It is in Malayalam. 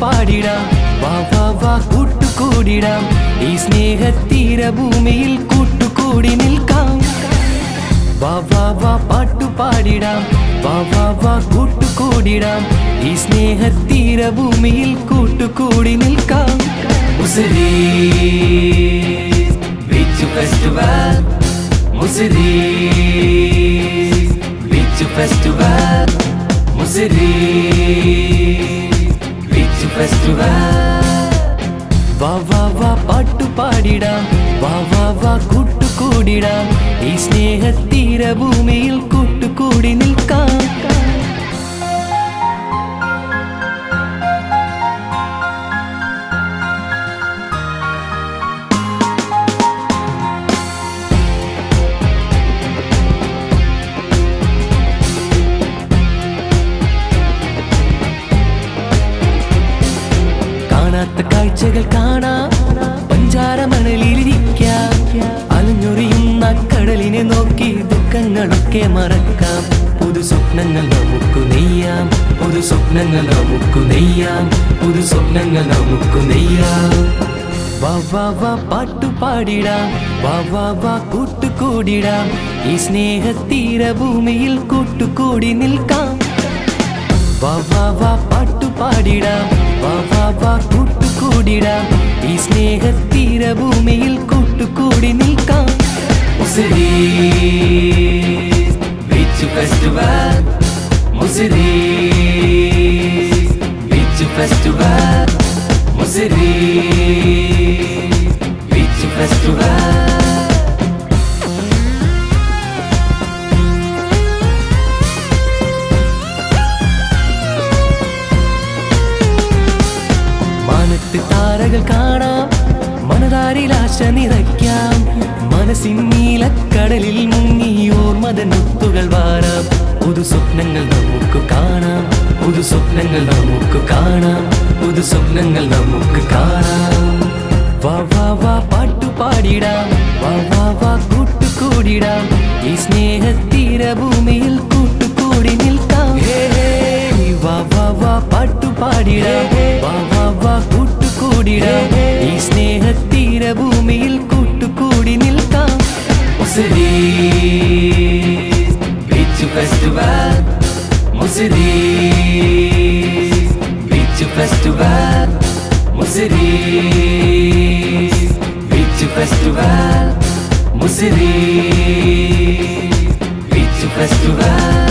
പാടിടാം വാ വാ വാ കൂട്ടുകൂടിടാം ഈ സ്നേഹത്തീരഭൂമിയിൽ കൂട്ടുകൂടി നിൽക്കാം വാ വാ വാ പാട്ടു പാടിടാം വാ വാ വാ കൂട്ടുകൂടിടാം ഈ സ്നേഹത്തീരഭൂമിയിൽ കൂട്ടുകൂടി നിൽക്കാം Muziris beach festival Muziris beach festival Muziris beach festival വാ വാ വാ പാട്ടു പാടിടാം വാ വാ വാ കൂട്ടുകൂടിടാം ഈ സ്നേഹത്തീരഭൂമിയിൽ കൂട്ടുകൂടി നിൽക്കാം കാണാത്ത കാഴ്ചകൾ കാണാം പഞ്ചാരമണലിലിരിക്കാം അലഞ്ഞൊറിയുന്ന കടലിനെ നോക്കി ദുഃഖങ്ങളൊക്കെ മറക്കാം പുതു സ്വപ്നങ്ങൾ നമുക്ക് നെയ്യാം പുതു സ്വപ്നങ്ങൾ നമുക്ക് നെയ്യാം പുതു സ്വപ്നങ്ങൾ നമുക്ക് നെയ്യാം വാ വാ വാ പാട്ടു പാടിടാം വാ വാ വാ കൂട്ടുകൂടിടാം ഈ സ്നേഹത്തീരഭൂമിയിൽ കൂട്ടുകൂടി നിൽക്കാം വാ വാ വാ പാട്ടു പാടിടാം വാ വാ വാ കൂട്ടുകൂടിടാം ഈ സ്നേഹത്തീരഭൂമിയിൽ കൂട്ടുകൂടി നിൽക്കാം Muziris beach festival Muziris beach festival Muziris beach festival താരകൾ കാണാം മനതാരിൽ ആശ നിറയ്ക്കാം മനസ്സിൻ നീലക്കടലിൽ മുങ്ങി ഓർമ്മതൻ മുത്തുകൾ വാരാം പുതു സ്വപ്നങ്ങൾ നമുക്ക് കാണാം പുതു സ്വപ്നങ്ങൾ നമുക്ക് കാണാം പുതു സ്വപ്നങ്ങൾ നമുക്ക് കാണാം വാ വാ വാ പാട്ടു പാടിടാം വാ വാ വാ കൂട്ടുകൂടിടാം ഈ സ്നേഹത്തീരഭൂമിയിൽ കൂട്ടുകൂടി നിൽക്കാം വാ വാ വാ പാട്ടു പാടിടാം വാ വാ വാ കൂട്ടുകൂടിടാം ഈ സ്നേഹത്തീരഭൂമിയിൽ കൂട്ടുകൂടി നിൽക്കാം Muziris beach festival Muziris beach festival Muziris beach festival Muziris beach festival